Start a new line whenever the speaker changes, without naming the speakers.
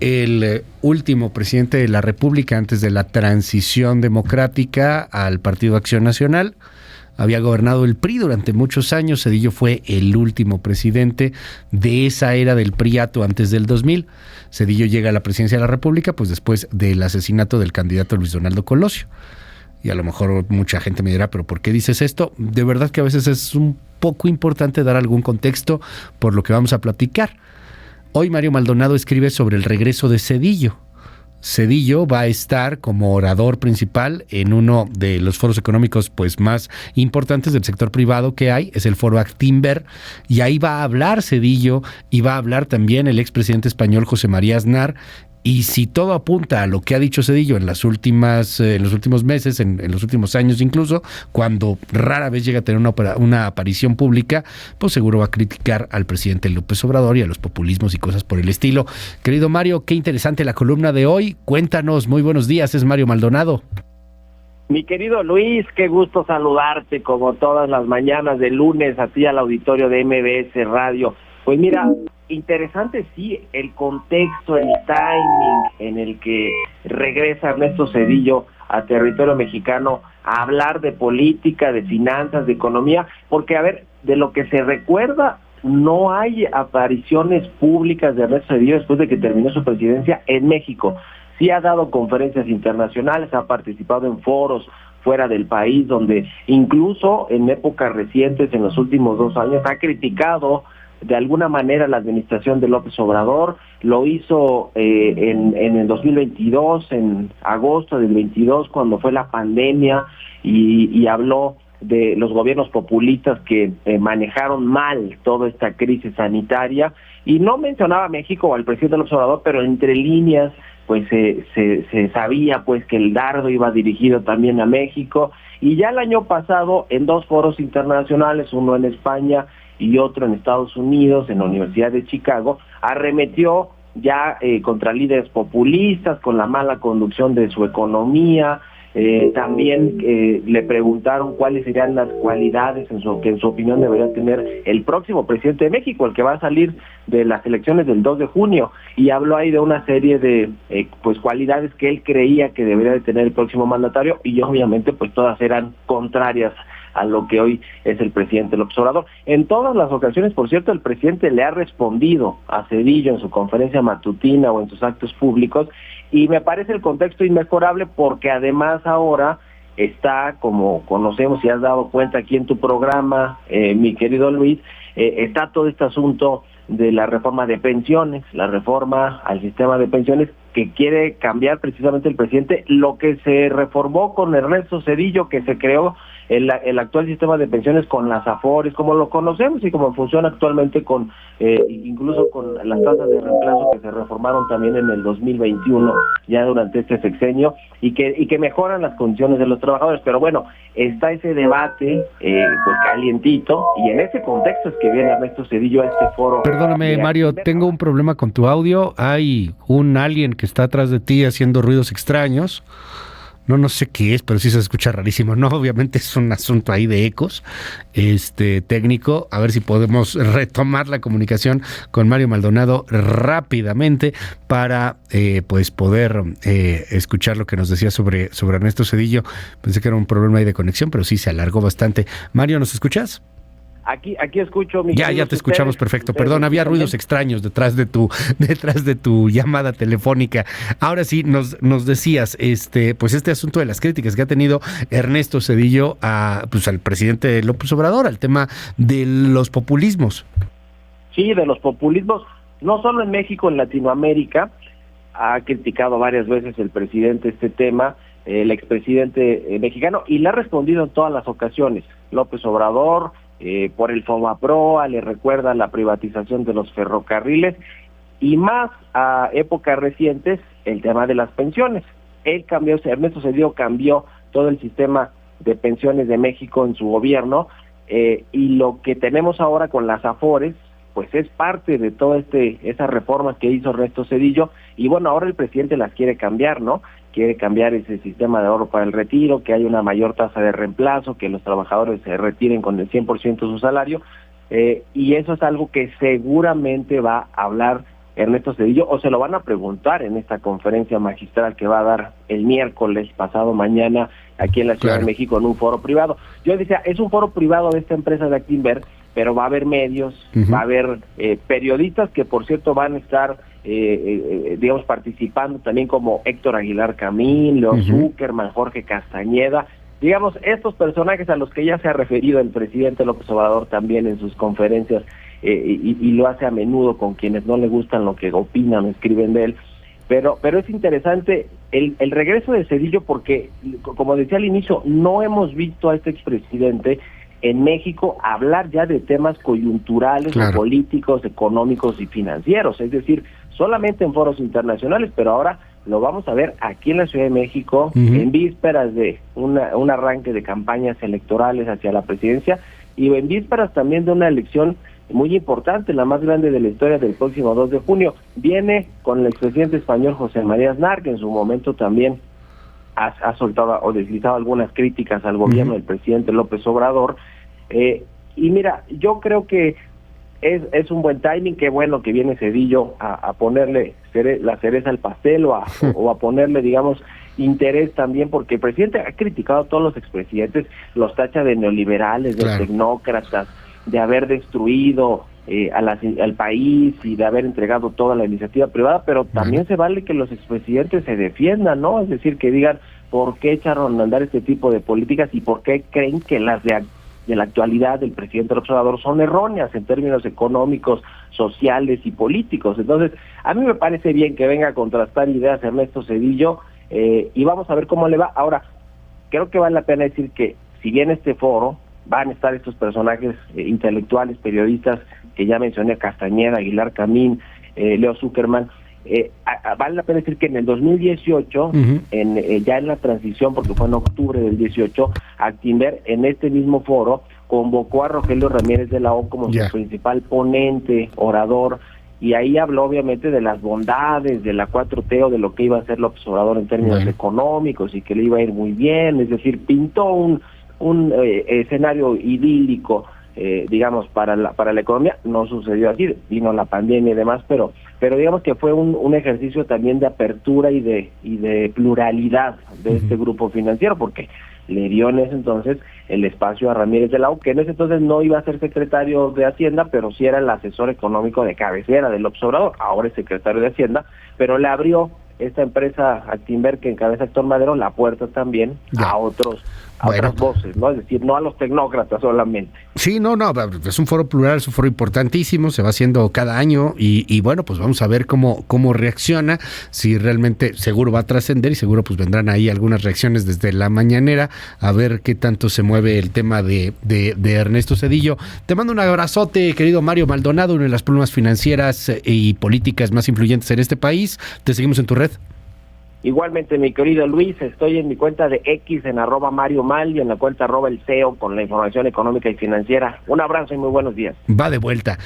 el último presidente de la República antes de la transición democrática al Partido Acción Nacional. Había gobernado el PRI durante muchos años. Zedillo fue el último presidente de esa era del priato antes del 2000. Zedillo llega a la presidencia de la República pues después del asesinato del candidato Luis Donaldo Colosio. Y a lo mejor mucha gente me dirá, ¿pero por qué dices esto? De verdad que a veces es un poco importante dar algún contexto por lo que vamos a platicar. Hoy Mario Maldonado escribe sobre el regreso de Zedillo. Zedillo va a estar como orador principal en uno de los foros económicos pues más importantes del sector privado que hay, es el foro Actinver, y ahí va a hablar Zedillo y va a hablar también el expresidente español José María Aznar. Y si todo apunta a lo que ha dicho Zedillo en los últimos meses, en los últimos años incluso, cuando rara vez llega a tener una aparición pública, pues seguro va a criticar al presidente López Obrador y a los populismos y cosas por el estilo. Querido Mario, qué interesante la columna de hoy. Cuéntanos, muy buenos días, es Mario Maldonado.
Mi querido Luis, qué gusto saludarte como todas las mañanas de lunes a ti al auditorio de MBS Radio. Pues mira, interesante sí el contexto, el timing en el que regresa Ernesto Zedillo a territorio mexicano a hablar de política, de finanzas, de economía, porque a ver, de lo que se recuerda, no hay apariciones públicas de Ernesto Zedillo después de que terminó su presidencia en México. Sí ha dado conferencias internacionales, ha participado en foros fuera del país, donde incluso en épocas recientes, en los últimos 2 años, ha criticado de alguna manera la administración de López Obrador. Lo hizo en el 2022, en agosto del 22, cuando fue la pandemia, y habló de los gobiernos populistas que manejaron mal toda esta crisis sanitaria, y no mencionaba a México o al presidente López Obrador, pero entre líneas pues se sabía pues que el dardo iba dirigido también a México. Y ya el año pasado, en 2 foros internacionales, uno en España y otro en Estados Unidos, en la Universidad de Chicago, arremetió ya contra líderes populistas, con la mala conducción de su economía. También le preguntaron cuáles serían las cualidades que en su opinión debería tener el próximo presidente de México, el que va a salir de las elecciones del 2 de junio, y habló ahí de una serie de pues cualidades que él creía que debería de tener el próximo mandatario, y obviamente pues todas eran contrarias a lo que hoy es el presidente López Obrador. En todas las ocasiones, por cierto, el presidente le ha respondido a Zedillo en su conferencia matutina o en sus actos públicos, y me parece el contexto inmejorable porque además ahora está, como conocemos y has dado cuenta aquí en tu programa, mi querido Luis, está todo este asunto de la reforma de pensiones, la reforma al sistema de pensiones que quiere cambiar precisamente el presidente, lo que se reformó con Ernesto Zedillo, que se creó el actual sistema de pensiones con las AFORES, como lo conocemos y como funciona actualmente, con incluso con las tasas de reemplazo que se reformaron también en el 2021, ya durante este sexenio, y que mejoran las condiciones de los trabajadores. Pero bueno, está ese debate pues calientito, y en ese contexto es que viene Ernesto Zedillo a este foro.
Perdóname, Mario, tengo un problema con tu audio. Hay un alien que está atrás de ti haciendo ruidos extraños. No sé qué es, pero sí se escucha rarísimo. No, obviamente es un asunto ahí de ecos técnico. A ver si podemos retomar la comunicación con Mario Maldonado rápidamente para pues poder escuchar lo que nos decía sobre Ernesto Zedillo. Pensé que era un problema ahí de conexión, pero sí se alargó bastante. Mario, ¿nos escuchas?
Aquí escucho.
Ya te escuchamos perfecto. Perdón, había ruidos extraños detrás de tu llamada telefónica. Ahora sí, nos decías, pues este asunto de las críticas que ha tenido Ernesto Zedillo al presidente López Obrador, al tema de los populismos.
Sí, de los populismos, no solo en México, en Latinoamérica. Ha criticado varias veces el presidente este tema, el expresidente mexicano, y le ha respondido en todas las ocasiones. López Obrador, por el FOBAPROA, le recuerda la privatización de los ferrocarriles, y más a épocas recientes el tema de las pensiones. Ernesto Zedillo cambió todo el sistema de pensiones de México en su gobierno, y lo que tenemos ahora con las AFORES pues es parte de toda esas reformas que hizo Ernesto Zedillo, y bueno, ahora el presidente las quiere cambiar, ¿no? Quiere cambiar ese sistema de ahorro para el retiro, que haya una mayor tasa de reemplazo, que los trabajadores se retiren con el 100% de su salario, y eso es algo que seguramente va a hablar Ernesto Zedillo, o se lo van a preguntar en esta conferencia magistral que va a dar el miércoles pasado mañana aquí en la Ciudad de México en un foro privado. Yo decía, es un foro privado de esta empresa de Actinver, pero va a haber medios, va a haber periodistas que por cierto van a estar digamos participando también, como Héctor Aguilar Camín, Leo Zuckerman, Jorge Castañeda, digamos estos personajes a los que ya se ha referido el presidente López Obrador también en sus conferencias, y lo hace a menudo con quienes no le gustan lo que opinan o escriben de él. Pero es interesante el regreso de Zedillo porque, como decía al inicio, no hemos visto a este expresidente en México hablar ya de temas coyunturales, o políticos, económicos y financieros, es decir, solamente en foros internacionales, pero ahora lo vamos a ver aquí en la Ciudad de México, en vísperas de un arranque de campañas electorales hacia la presidencia, y en vísperas también de una elección muy importante, la más grande de la historia, del próximo 2 de junio. Viene con el expresidente español José María Aznar, que en su momento también ha soltado o deslizado algunas críticas al gobierno del presidente López Obrador. Y mira, yo creo que es un buen timing, qué bueno que viene Zedillo a ponerle la cereza al pastel o a ponerle, digamos, interés también, porque el presidente ha criticado a todos los expresidentes, los tacha de neoliberales, de tecnócratas, de haber destruido al país y de haber entregado toda la iniciativa privada, pero también se vale que los expresidentes se defiendan, ¿no? Es decir, que digan por qué echaron a andar este tipo de políticas y por qué creen que las de la actualidad del presidente López Obrador son erróneas en términos económicos, sociales y políticos. Entonces, a mí me parece bien que venga a contrastar ideas Ernesto Zedillo, y vamos a ver cómo le va. Ahora, creo que vale la pena decir que si bien este foro van a estar estos personajes intelectuales, periodistas que ya mencioné, Castañeda, Aguilar Camín, Leo Zuckerman, vale la pena decir que en el 2018, ya en la transición, porque fue en octubre del 18, Actinver en este mismo foro convocó a Rogelio Ramírez de la O como su principal ponente, orador, y ahí habló obviamente de las bondades de la 4T o de lo que iba a hacer López Obrador en términos económicos y que le iba a ir muy bien, es decir, pintó un escenario idílico, digamos, para la economía. No sucedió así, vino la pandemia y demás, pero digamos que fue un ejercicio también de apertura y de pluralidad de este grupo financiero, porque le dio en ese entonces el espacio a Ramírez de la O, que en ese entonces no iba a ser secretario de Hacienda, pero sí era el asesor económico de cabecera del López Obrador, ahora es secretario de Hacienda, pero le abrió esta empresa Actinver que encabeza Héctor Madero la puerta también a otras voces, ¿no? Es decir, no a los tecnócratas solamente.
Sí, no, es un foro plural, es un foro importantísimo, se va haciendo cada año y bueno, pues vamos a ver cómo reacciona, si realmente seguro va a trascender y seguro pues vendrán ahí algunas reacciones desde la mañanera, a ver qué tanto se mueve el tema de Ernesto Zedillo. Te mando un abrazote, querido Mario Maldonado, una de las plumas financieras y políticas más influyentes en este país. Te seguimos en tu red.
Igualmente, mi querido Luis, estoy en mi cuenta de X en @MarioMal y en la cuenta @el CEO con la información económica y financiera. Un abrazo y muy buenos días.
Va de vuelta.